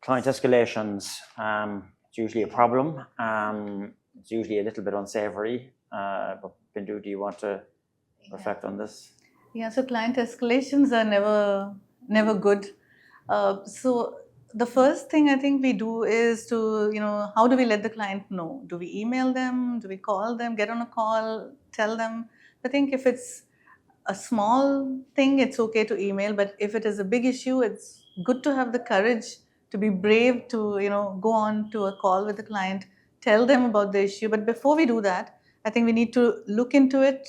Client escalations, it's usually a problem. It's usually a little bit unsavory. But Bindu, do you want to reflect on this? Yeah, so client escalations are never good. So the first thing I think we do is to, how do we let the client know? Do we email them? Do we call them? Get on a call? Tell them? I think if it's a small thing, it's okay to email. But if it is a big issue, it's good to have the courage to be brave to, go on to a call with the client, tell them about the issue. But before we do that, I think we need to look into it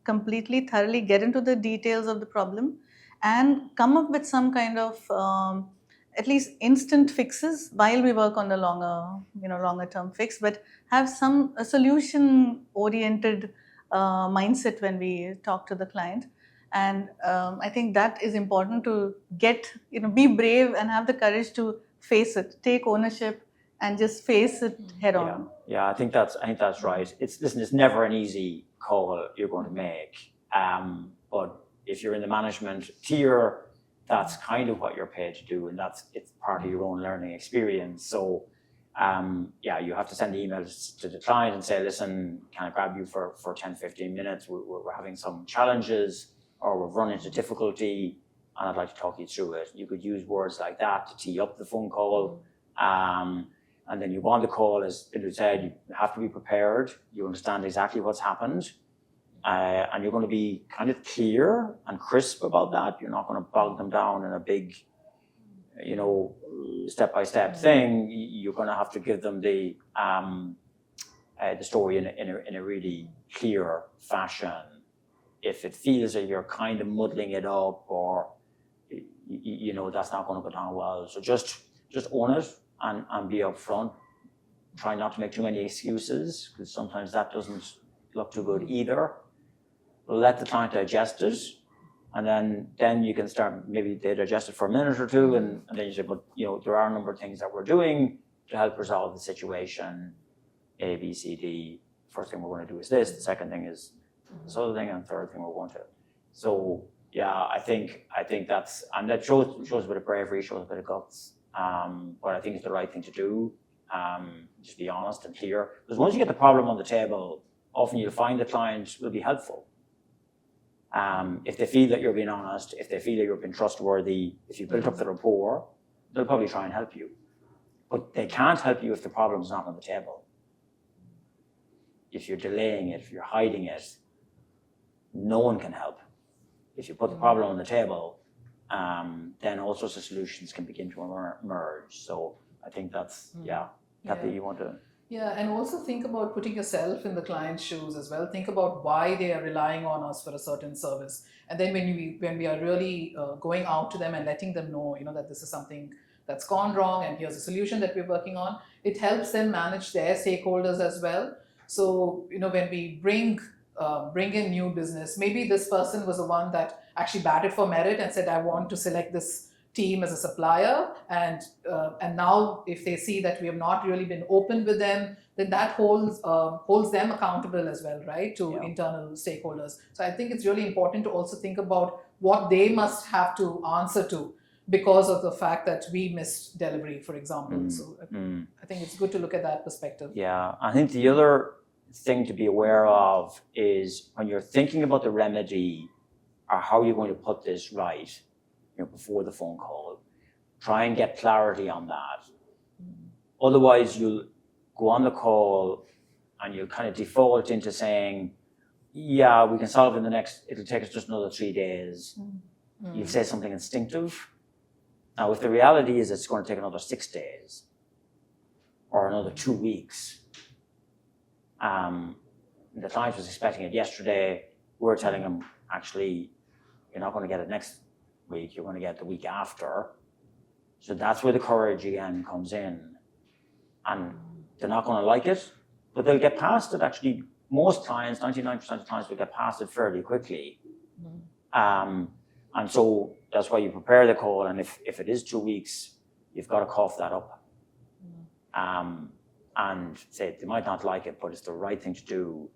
completely, thoroughly, get into the details of the problem, and come up with some kind of at least instant fixes while we work on the longer term fix. But have a solution oriented mindset when we talk to the client. And I think that is important to be brave and have the courage to face it, take ownership, and just face it head on. Yeah, I think that's right. It's never an easy call you're going to make. But if you're in the management tier, that's kind of what you're paid to do, and it's part of your own learning experience. So, you have to send emails to the client and say, listen, can I grab you for 10, 15 minutes? We're having some challenges, or we've run into difficulty, and I'd like to talk you through it. You could use words like that to tee up the phone call. And then you go on the call, as Bindu said, you have to be prepared. You understand exactly what's happened. And you're going to be kind of clear and crisp about that. You're not going to bog them down in a big, step-by-step thing. You're going to have to give them the story in a really clear fashion. If it feels that you're kind of muddling it up, or that's not going to go down well, so just own it and be upfront. Try not to make too many excuses, because sometimes that doesn't look too good either. Let the client digest it, and then you can start. Maybe they digest it for a minute or two, and then you say, but there are a number of things that we're doing to help resolve the situation. A, B, C, D. First thing we're going to do is this. The second thing is this other thing, and the third thing we're going to. So I think that shows a bit of bravery, shows a bit of guts. But I think it's the right thing to do. Just be honest and clear. Because once you get the problem on the table, often you'll find the client will be helpful. If they feel that you're being honest, if they feel that you're being trustworthy, if you built up the rapport, they'll probably try and help you. But they can't help you if the problem's not on the table. If you're delaying it, if you're hiding it, no one can help. If you put the problem on the table, then all sorts of solutions can begin to emerge. So I think that's, Kathy, you want to? Yeah, and also think about putting yourself in the client's shoes as well. Think about why they are relying on us for a certain service. And then when we are really going out to them and letting them know, that this is something that's gone wrong and here's a solution that we're working on, it helps them manage their stakeholders as well. So, when we bring in new business, maybe this person was the one that actually batted for merit and said, I want to select this team as a supplier, and now if they see that we have not really been open with them, then that holds them accountable as well, right, to internal stakeholders. So I think it's really important to also think about what they must have to answer to because of the fact that we missed delivery, for example. So I think it's good to look at that perspective. Yeah, I think the other thing to be aware of is when you're thinking about the remedy or how you're going to put this right, before the phone call, try and get clarity on that. Otherwise, you'll go on the call and you'll kind of default into saying, yeah, we can solve it it'll take us just another 3 days. You'll say something instinctive. Now, if the reality is it's going to take another 6 days or another 2 weeks, the client was expecting it yesterday, we're telling them, actually, you're not going to get it next week, you're going to get the week after. So that's where the courage again comes in. And they're not going to like it, but they'll get past it. Actually, most clients, 99% of clients, will get past it fairly quickly. And so that's why you prepare the call, and if it is 2 weeks, you've got to cough that up. And say they might not like it, but it's the right thing to do.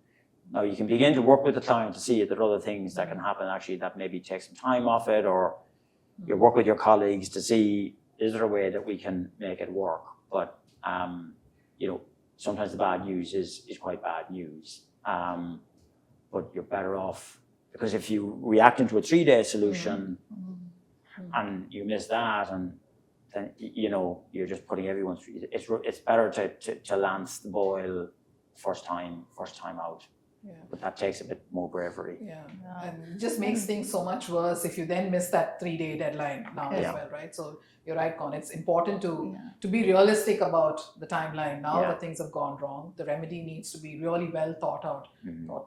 Now you can begin to work with the client to see if there are other things that can happen actually that maybe take some time off it, or you work with your colleagues to see is there a way that we can make it work? But sometimes the bad news is quite bad news. But you're better off, because if you react into a 3-day solution and you miss that, and then you're just putting everyone through. It's better to lance the boil first time out. Yeah. But that takes a bit more bravery. Yeah. And it just makes things so much worse if you then miss that 3-day deadline now as well, right? So you're right, Con. It's important to be realistic about the timeline now that things have gone wrong. The remedy needs to be really well thought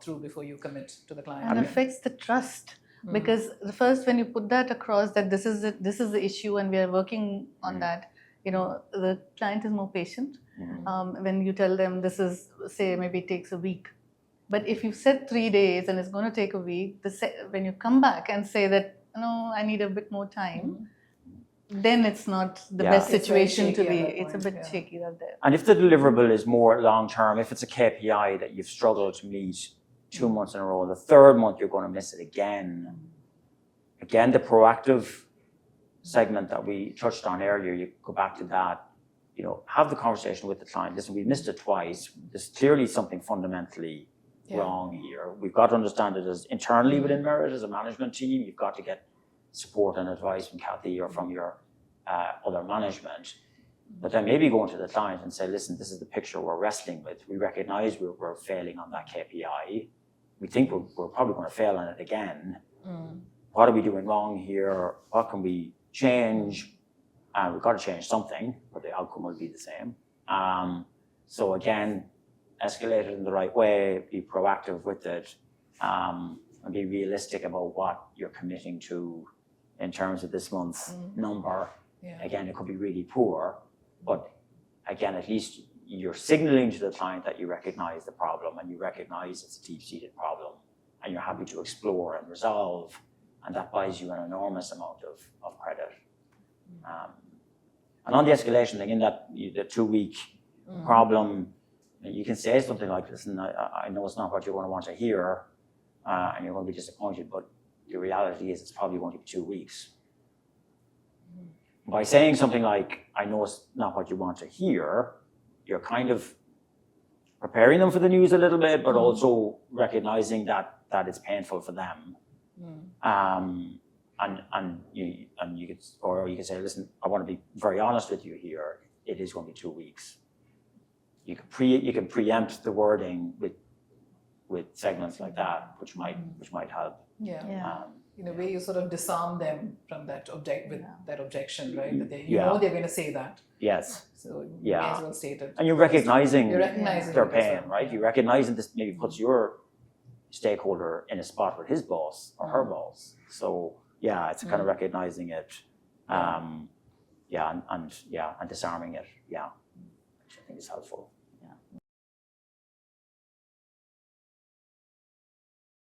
through before you commit to the client. And affects the trust. Because first, when you put that across, that this is the issue and we are working on that, the client is more patient. When you tell them this is, say, maybe it takes a week. But if you've said 3 days and it's going to take a week, when you come back and say that, no, I need a bit more time, then it's not the best situation to be. It's a bit shaky out there. And if the deliverable is more long-term, if it's a KPI that you've struggled to meet 2 months in a row, the third month you're going to miss it again. Again, the proactive segment that we touched on earlier, you go back to that, have the conversation with the client. Listen, we missed it twice. There's clearly something fundamentally wrong here. We've got to understand it as internally within Merit, as a management team. You've got to get support and advice from Kathy or from your other management. But then maybe go into the client and say, listen, this is the picture we're wrestling with. We recognize we're failing on that KPI. We think we're probably going to fail on it again. What are we doing wrong here? What can we change? We've got to change something, but the outcome will be the same. So again, escalate it in the right way, be proactive with it, and be realistic about what you're committing to in terms of this month's number. Again, it could be really poor, but again, at least you're signaling to the client that you recognize the problem and you recognize it's a deep-seated problem and you're happy to explore and resolve, and that buys you an enormous amount of credit. And on the escalation thing, in that the 2-week problem, you can say something like, listen, I know it's not what you're going to want to hear, and you're going to be disappointed, but the reality is it's probably going to be 2 weeks. By saying something like, I know it's not what you want to hear, you're kind of preparing them for the news a little bit, but also recognizing that it's painful for them. And you could say, listen, I want to be very honest with you here. It is going to be 2 weeks. You can preempt the wording with segments like that, which might help. In a way, you sort of disarm them from that objection, right? That they're going to say that. Yes. So you may as well state it. And you're recognizing their pain, well. right? You're recognizing this maybe puts your stakeholder in a spot with his boss or her boss. So it's kind of recognizing it, and disarming it. Which I think is helpful.